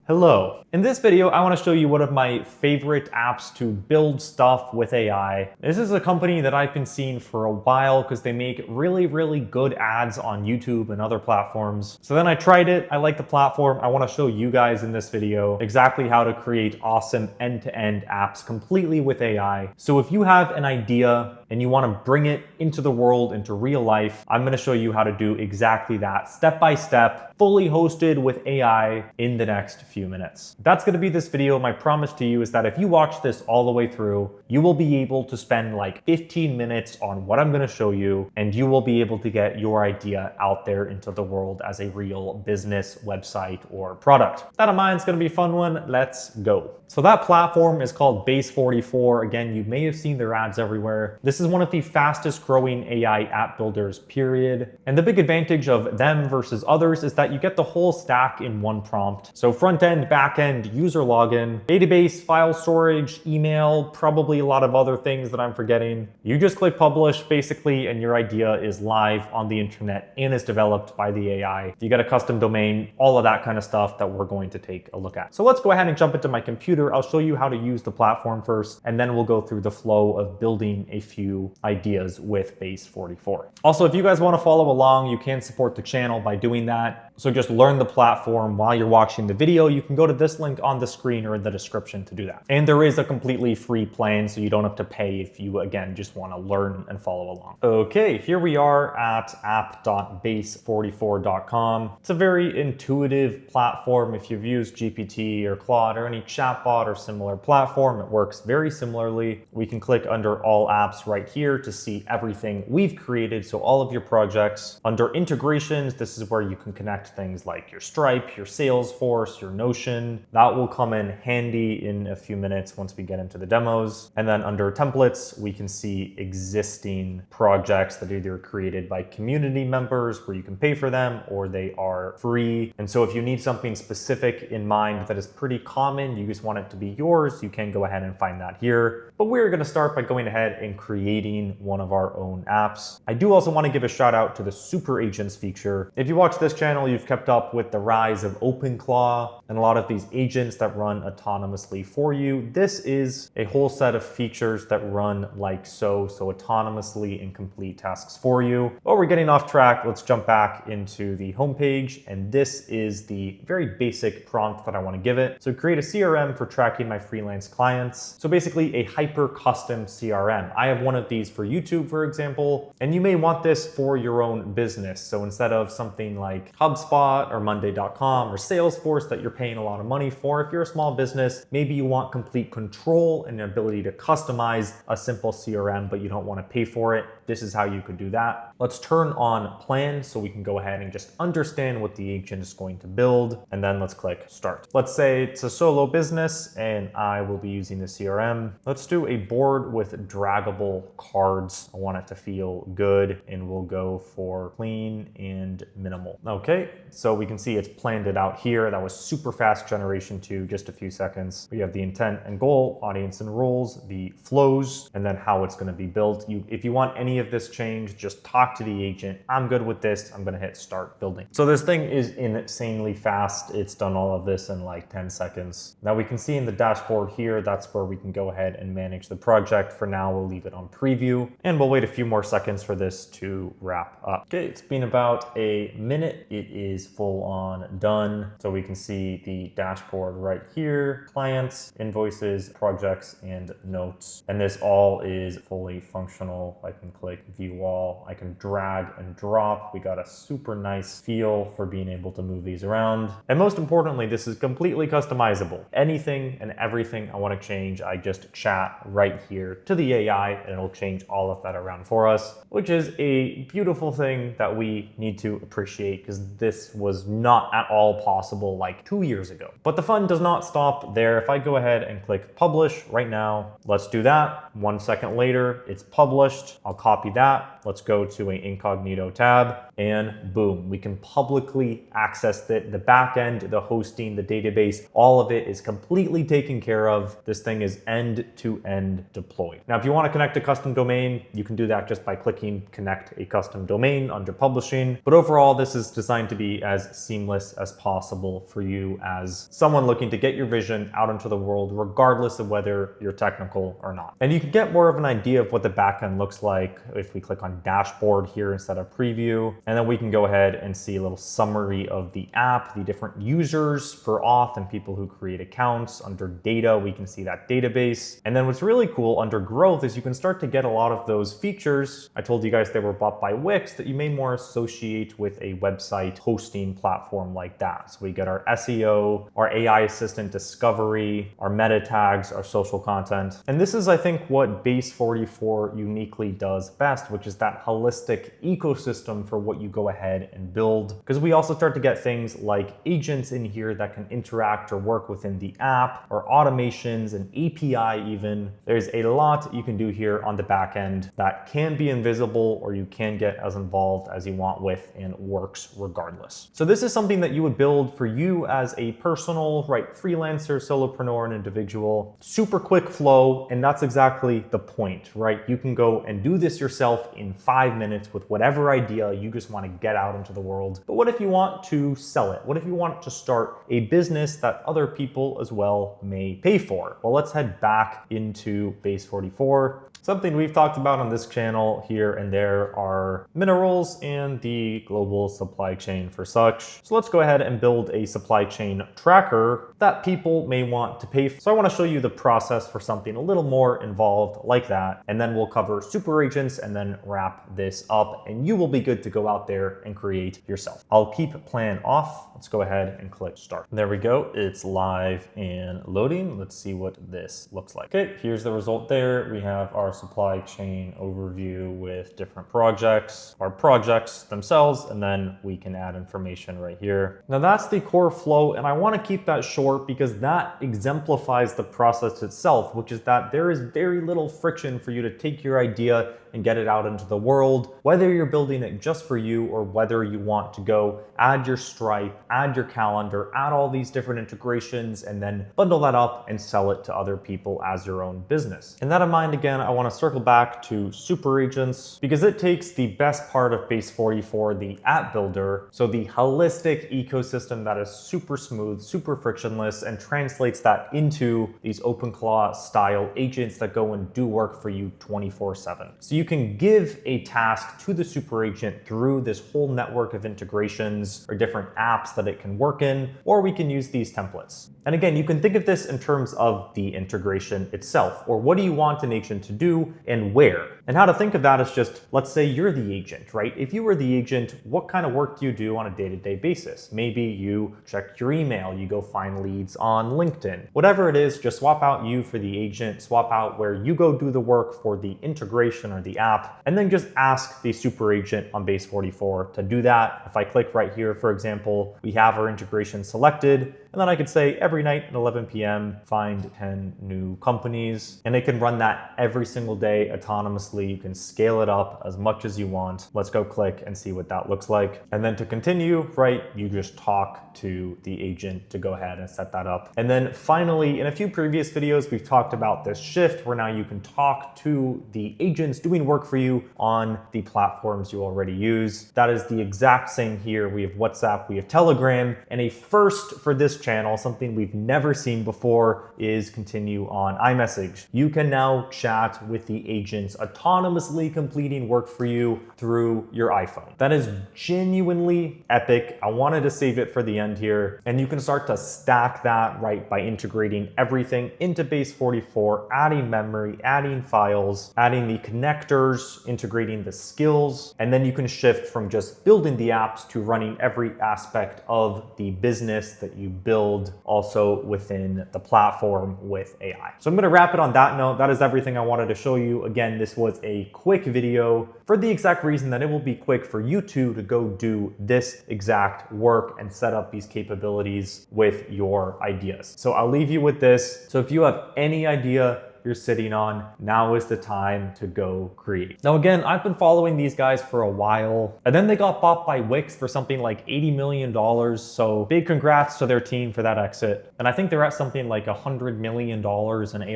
Hello. In this video, I want to show you one of my favorite apps to build stuff with AI. This is a company that I've been seeing for a while because they make really good ads on YouTube and other platforms. So then I tried it. I like the platform. I want to show you guys in this video exactly how to create awesome end-to-end apps completely with AI. So if you have an idea and you want to bring it into the world, into real life, I'm going to show you how to do exactly that step by step, fully hosted with AI in the next few minutes. That's going to be this video. My promise to you is that if you watch this all the way through, you will be able to spend like 15 minutes on what I'm going to show you, and you will be able to get your idea out there into the world as a real business website or product. That of mine is going to be a fun one. Let's go. So that platform is called Base44. Again, you may have seen their ads everywhere. This is one of the fastest growing AI app builders, period. And the big advantage of them versus others is that you get the whole stack in one prompt. So front end, back end, user login, database, file storage, email, probably a lot of other things that I'm forgetting. You just click publish basically, and your idea is live on the internet and is developed by the AI. You get a custom domain, all of that kind of stuff that we're going to take a look at. So let's go ahead and jump into my computer. I'll show you how to use the platform first, and then we'll go through the flow of building a few ideas with Base44. Also, if you guys want to follow along, you can support the channel by doing that. So just learn the platform while you're watching the video. You can go to this link on the screen or in the description to do that. And there is a completely free plan, so you don't have to pay if you, again, just want to learn and follow along. Okay, here we are at app.base44.com. It's a very intuitive platform. If you've used GPT or Claude or any chatbot or similar platform, it works very similarly. We can click under all apps right here to see everything we've created. So all of your projects. Under integrations, this is where you can connect things like your Stripe, your Salesforce, your Notion. That will come in handy in a few minutes once we get into the demos. And then under templates, we can see existing projects that are either created by community members where you can pay for them, or they are free. And so if you need something specific in mind that is pretty common, you just want it to be yours, you can go ahead and find that here. But we're going to start by going ahead and creating one of our own apps. I do also want to give a shout out to the Super Agents feature. If you watch this channel, you've kept up with the rise of OpenClaw and a lot of these agents that run autonomously for you. This is a whole set of features that run like so autonomously and complete tasks for you. But we're getting off track. Let's jump back into the homepage, and this is the very basic prompt that I want to give it. So create a CRM for tracking my freelance clients. So basically a hyper custom CRM. I have one of these for YouTube, for example, and you may want this for your own business. So instead of something like HubSpot or Monday.com or Salesforce that you're paying a lot of money for, if you're a small business, maybe you want complete control and the ability to customize a simple CRM, but you don't want to pay for it. This is how you could do that. Let's turn on plan so we can go ahead and just understand what the agent is going to build. And then let's click start. Let's say it's a solo business and I will be using the CRM. Let's do a board with draggable cards. I want it to feel good, and we'll go for clean and minimal. Okay, so we can see it's planned it out here. That was super fast generation too, just a few seconds. We have the intent and goal, audience and roles, the flows, and then how it's going to be built. If you want any of this change, just talk to the agent. I'm good with this. I'm going to hit start building. So this thing is insanely fast. It's done all of this in like 10 seconds. Now we can see in the dashboard here, that's where we can go ahead and manage the project. For now, we'll leave it on preview, and we'll wait a few more seconds for this to wrap up. Okay, it's been about a minute. It is full on done. So we can see the dashboard right here, clients, invoices, projects, and notes. And this all is fully functional. I can click view all. I can drag and drop. We got a super nice feel for being able to move these around. And most importantly, this is completely customizable. Anything and everything I want to change, I just chat right here to the AI, and it'll change all of that around for us, which is a beautiful thing that we need to appreciate, because this was not at all possible like 2 years ago. But the fun does not stop there. If I go ahead and click publish right now, let's do that. 1 second later, it's published. I'll copy that. Let's go to an incognito tab. and boom, we can publicly access it. The backend, the hosting, the database, all of it is completely taken care of. This thing is end-to-end deployed. Now, if you want to connect a custom domain, you can do that just by clicking connect a custom domain under publishing. But overall, this is designed to be as seamless as possible for you as someone looking to get your vision out into the world, regardless of whether you're technical or not. And you can get more of an idea of what the backend looks like if we click on dashboard here instead of preview. And then we can go ahead and see a little summary of the app, the different users for auth and people who create accounts. Under data, we can see that database. And then what's really cool under growth is you can start to get a lot of those features. I told you guys they were bought by Wix that you may more associate with a website hosting platform like that. So we get our SEO, our AI assistant discovery, our meta tags, our social content. And this is, I think, what Base44 uniquely does best, which is that holistic ecosystem for what you go ahead and build. Because we also start to get things like agents in here that can interact or work within the app, or automations and API even. There's a lot you can do here on the back end that can be invisible, or you can get as involved as you want with, and works regardless. So this is something that you would build for you as a personal, freelancer, solopreneur, and individual. Super quick flow, and that's exactly the point, right? You can go and do this yourself in 5 minutes with whatever idea you just want to get out into the world. But what if you want to sell it? What if you want to start a business that other people as well may pay for? Well, let's head back into Base44. Something we've talked about on this channel here and there are minerals and the global supply chain for such. So let's go ahead and build a supply chain tracker that people may want to pay for. So I want to show you the process for something a little more involved like that. And then we'll cover super agents and then wrap this up, and you will be good to go out there and create yourself. I'll keep plan off. Let's go ahead and click start. There we go. It's live and loading. Let's see what this looks like. Okay, here's the result there. We have our supply chain overview with different projects, our projects themselves, and then we can add information right here. Now that's the core flow, and I want to keep that short because that exemplifies the process itself, which is that there is very little friction for you to take your idea and get it out into the world, whether you're building it just for you or whether you want to go add your Stripe, add your calendar, add all these different integrations, and then bundle that up and sell it to other people as your own business. And that in mind, again, I want to circle back to super agents because it takes the best part of Base44, the app builder, so the holistic ecosystem that is super smooth, super frictionless, and translates that into these OpenClaw style agents that go and do work for you 24/7. So you can give a task to the super agent through this whole network of integrations or different apps that it can work in, or we can use these templates. And again, you can think of this in terms of the integration itself, or what do you want an agent to do and where? And how to think of that is just, let's say you're the agent, right? If you were the agent, what kind of work do you do on a day-to-day basis? Maybe you check your email, you go find leads on LinkedIn. Whatever it is, just swap out you for the agent, swap out where you go do the work for the integration or the app, and then just ask the super agent on Base44 to do that. If I click right here, for example, we have our integration selected, and then I could say every night at 11 p.m., find 10 new companies, and it can run that every single day autonomously. You can scale it up as much as you want. Let's go click and see what that looks like. And then to continue, right, you just talk to the agent to go ahead and set that up. And then finally, in a few previous videos, we've talked about this shift where now you can talk to the agents doing work for you on the platforms you already use. That is the exact same here. We have WhatsApp, we have Telegram, and a first for this channel, something we've never seen before, is continue on iMessage. You can now chat with the agents autonomously completing work for you through your iPhone. That is genuinely epic. I wanted to save it for the end here, and you can start to stack that right by integrating everything into Base44, adding memory, adding files, adding the connectors, integrating the skills, and then you can shift from just building the apps to running every aspect of the business that you build also within the platform with AI. So I'm going to wrap it on that note. That is everything I wanted to show you. Again, this was a quick video for the exact reason that it will be quick for you two to go do this exact work and set up these capabilities with your ideas. So I'll leave you with this. So if you have any idea, you're sitting on, now is the time to go create. Now again, I've been following these guys for a while, and then they got bought by Wix for something like $80 million. So big congrats to their team for that exit. And I think they're at something like $100 million in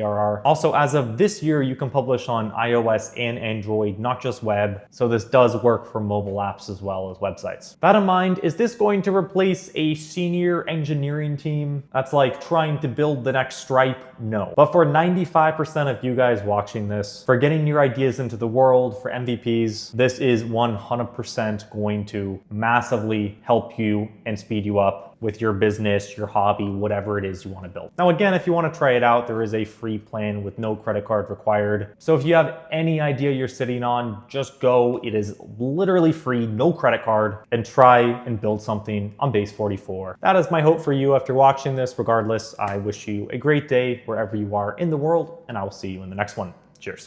ARR. Also, as of this year, you can publish on iOS and Android, not just web. So this does work for mobile apps as well as websites. That in mind, is this going to replace a senior engineering team that's like trying to build the next Stripe? No. But for 95% of you guys watching this, for getting your ideas into the world, for MVPs, this is 100% going to massively help you and speed you up with your business, your hobby, whatever it is you want to build. Now again, if you want to try it out, there is a free plan with no credit card required. So if you have any idea you're sitting on, just go. It is literally free, no credit card, and try and build something on Base44. That is my hope for you after watching this. Regardless, I wish you a great day wherever you are in the world, and I will see you in the next one. Cheers.